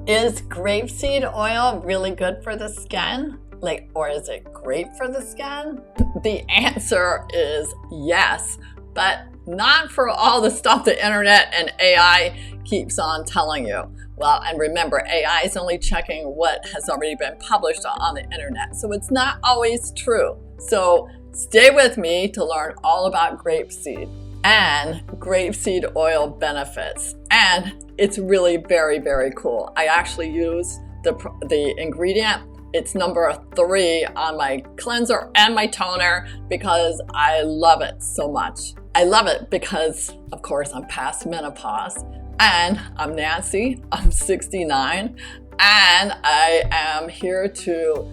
Is grapeseed oil really good for the skin? Or is it great for the skin? The answer is yes, but not for all the stuff the internet and AI keeps on telling you. Well, and remember, AI is only checking what has already been published on the internet, so it's not always true. So stay with me to learn all about grapeseed and grapeseed oil benefits. And it's really very, very cool. I actually use the ingredient. It's number 3 on my cleanser and my toner because I love it so much. I love it because, of course, I'm past menopause and I'm Nancy, I'm 69, and I am here to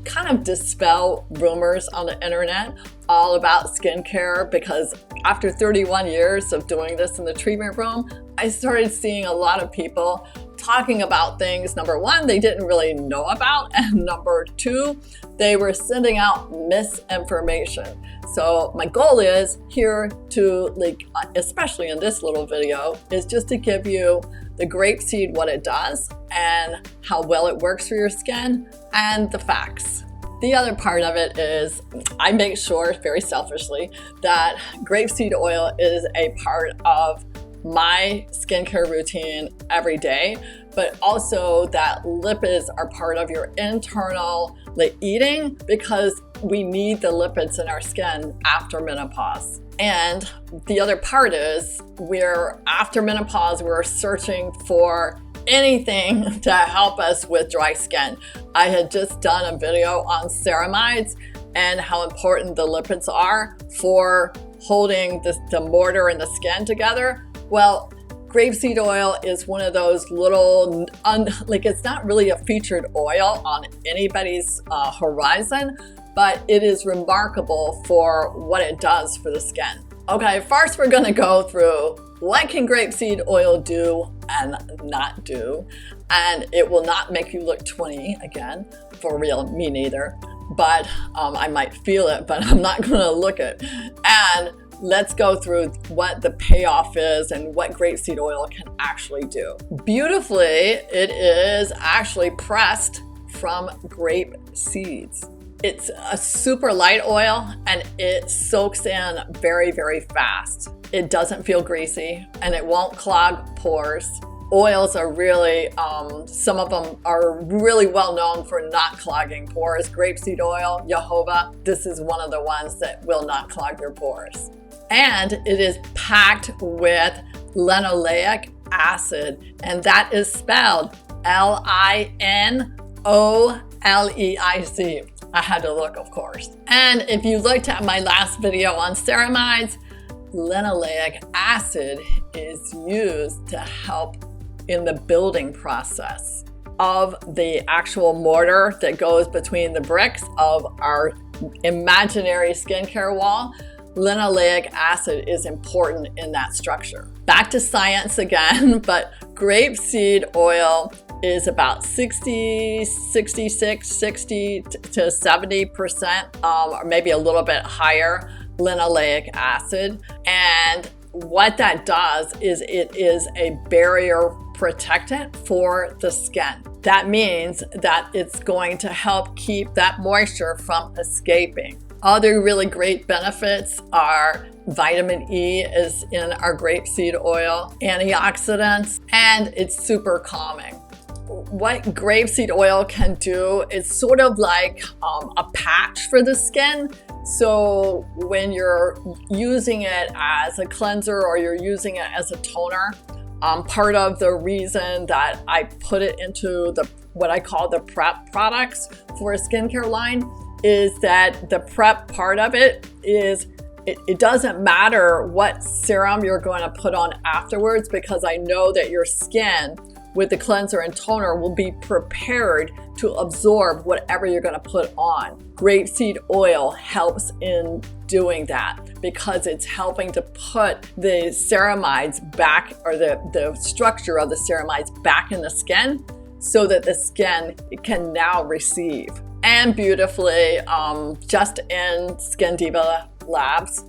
kind of dispel rumors on the internet all about skincare, because after 31 years of doing this in the treatment room, I started seeing a lot of people talking about things, number 1, they didn't really know about, and number 2, they were sending out misinformation. So my goal is here to, especially in this little video, is just to give you the grapeseed, what it does and how well it works for your skin, and the facts. The other part of it is I make sure, very selfishly, that grapeseed oil is a part of my skincare routine every day, but also that lipids are part of your internal eating, because we need the lipids in our skin after menopause. And the other part is after menopause, we're searching for anything to help us with dry skin. I had just done a video on ceramides and how important the lipids are for holding the mortar and the skin together. Well, grapeseed oil is one of those little, it's not really a featured oil on anybody's horizon, but it is remarkable for what it does for the skin. Okay, first we're gonna go through what can grapeseed oil do and not do. And it will not make you look 20 again, for real, me neither. But I might feel it, but I'm not gonna look it. And let's go through what the payoff is and what grapeseed oil can actually do. Beautifully, it is actually pressed from grape seeds. It's a super light oil and it soaks in very, very fast. It doesn't feel greasy and it won't clog pores. Oils are really, some of them are really well known for not clogging pores. Grapeseed oil, Jehovah, this is one of the ones that will not clog your pores. And it is packed with linoleic acid, and that is spelled L-I-N-O-L-E-I-C. I had to look, of course. And if you looked at my last video on ceramides, linoleic acid is used to help in the building process of the actual mortar that goes between the bricks of our imaginary skincare wall. Linoleic acid is important in that structure. Back to science again, but grapeseed oil is about 60 to 70%, or maybe a little bit higher linoleic acid. And what that does is it is a barrier protectant for the skin. That means that it's going to help keep that moisture from escaping. Other really great benefits are vitamin E is in our grapeseed oil, antioxidants, and it's super calming. What grapeseed oil can do is sort of like a patch for the skin. So when you're using it as a cleanser or you're using it as a toner, part of the reason that I put it into what I call the prep products for a skincare line is that the prep part of it is it doesn't matter what serum you're going to put on afterwards, because I know that your skin with the cleanser and toner will be prepared to absorb whatever you're going to put on. Grapeseed oil helps in doing that because it's helping to put the ceramides back, or the structure of the ceramides back in the skin, so that the skin can now receive. And beautifully, just in Skin Diva Labs,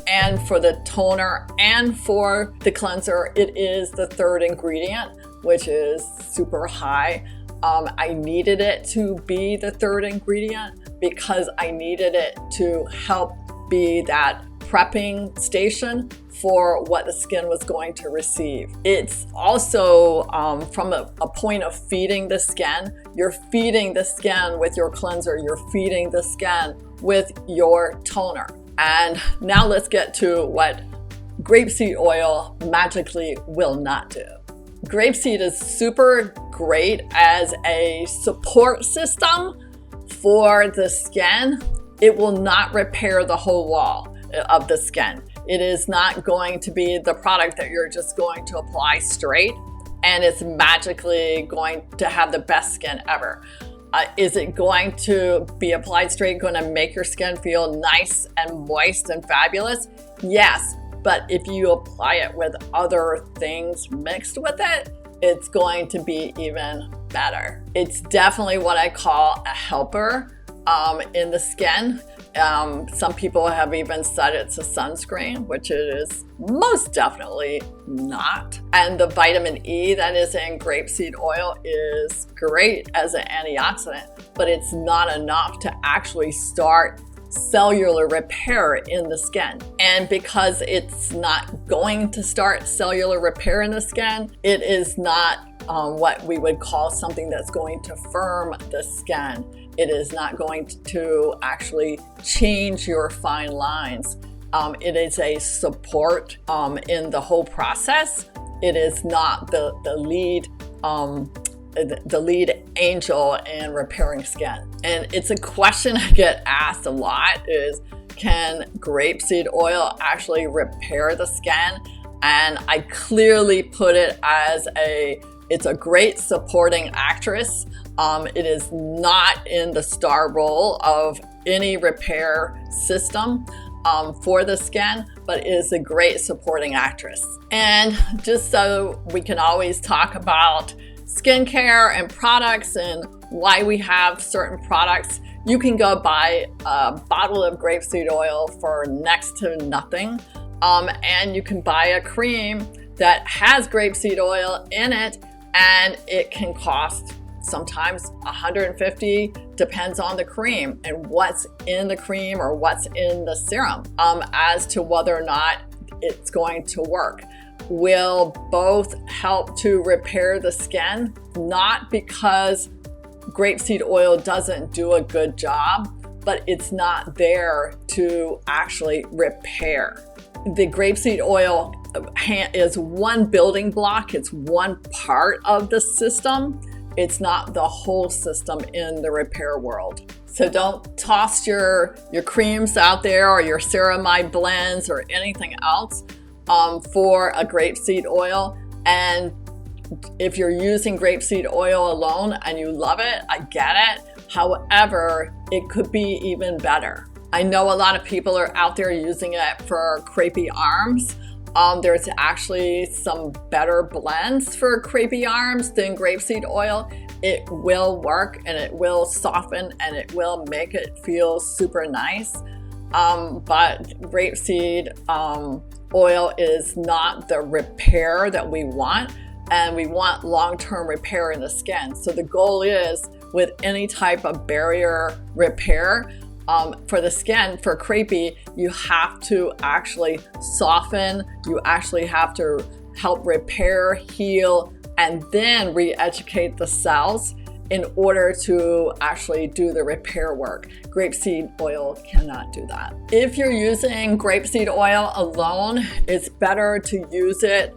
and for the toner and for the cleanser, it is the third ingredient which is super high. I needed it to be the third ingredient because I needed it to help be that prepping station for what the skin was going to receive. It's also from a point of feeding the skin. You're feeding the skin with your cleanser. You're feeding the skin with your toner. And now let's get to what grapeseed oil magically will not do. Grapeseed is super great as a support system for the skin. It will not repair the whole wall of the skin. It is not going to be the product that you're just going to apply straight and it's magically going to have the best skin ever. Is it going to be applied straight, going to make your skin feel nice and moist and fabulous? Yes, but if you apply it with other things mixed with it, it's going to be even better. It's definitely what I call a helper in the skin. Some people have even said it's a sunscreen, which it is most definitely not. And the vitamin E that is in grapeseed oil is great as an antioxidant, but it's not enough to actually start cellular repair in the skin. And because it's not going to start cellular repair in the skin, it is not what we would call something that's going to firm the skin. It is not going to actually change your fine lines. It is a support in the whole process. It is not the lead angel in repairing skin. And it's a question I get asked a lot is, can grapeseed oil actually repair the skin? And I clearly put it as it's a great supporting actress. It is not in the star role of any repair system for the skin, but it is a great supporting actress. And just so we can always talk about skincare and products and why we have certain products, you can go buy a bottle of grapeseed oil for next to nothing. And you can buy a cream that has grapeseed oil in it, and it can cost sometimes $150, depends on the cream and what's in the cream or what's in the serum as to whether or not it's going to work. Will both help to repair the skin, not because grapeseed oil doesn't do a good job, but it's not there to actually repair. The grapeseed oil is one building block. It's one part of the system. It's not the whole system in the repair world. So don't toss your creams out there or your ceramide blends or anything else for a grapeseed oil. And if you're using grapeseed oil alone and you love it, I get it. However, it could be even better. I know a lot of people are out there using it for crepey arms. There's actually some better blends for crepey arms than grapeseed oil. It will work and it will soften and it will make it feel super nice. But grapeseed oil is not the repair that we want, and we want long-term repair in the skin. So the goal is, with any type of barrier repair, for the skin, for crepey, you have to actually soften, you actually have to help repair, heal, and then re-educate the cells in order to actually do the repair work. Grapeseed oil cannot do that. If you're using grapeseed oil alone, it's better to use it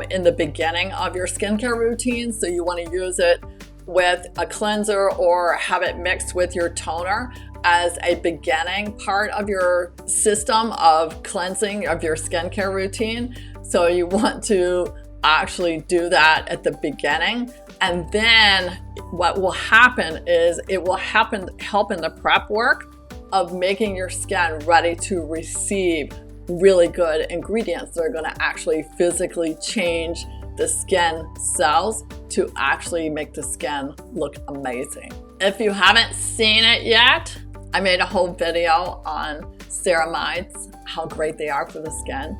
in the beginning of your skincare routine. So you want to use it with a cleanser or have it mixed with your toner as a beginning part of your system of cleansing of your skincare routine. So you want to actually do that at the beginning. And then what will happen is it will help in the prep work of making your skin ready to receive really good ingredients that are going to actually physically change the skin cells to actually make the skin look amazing. If you haven't seen it yet, I made a whole video on ceramides, how great they are for the skin.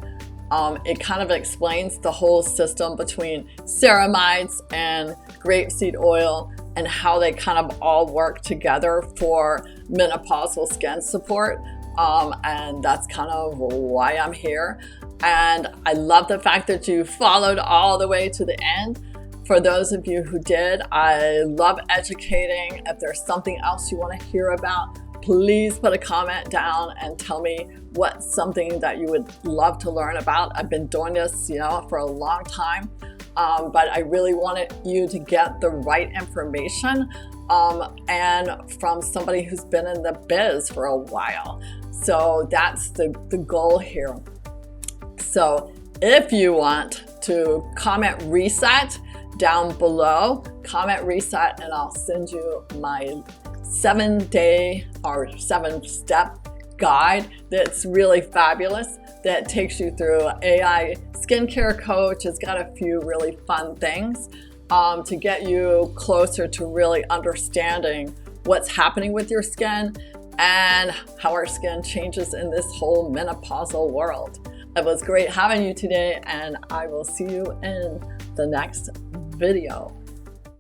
It kind of explains the whole system between ceramides and grapeseed oil and how they kind of all work together for menopausal skin support. And that's kind of why I'm here. And I love the fact that you followed all the way to the end. For those of you who did, I love educating. If there's something else you want to hear about, please put a comment down and tell me what's something that you would love to learn about. I've been doing this, for a long time, but I really wanted you to get the right information and from somebody who's been in the biz for a while. So that's the goal here. So if you want to comment reset down below, comment reset, and I'll send you my 7-day or 7-step guide that's really fabulous, that takes you through AI skincare coach. It's got a few really fun things to get you closer to really understanding what's happening with your skin and how our skin changes in this whole menopausal world. It was great having you today, and I will see you in the next video.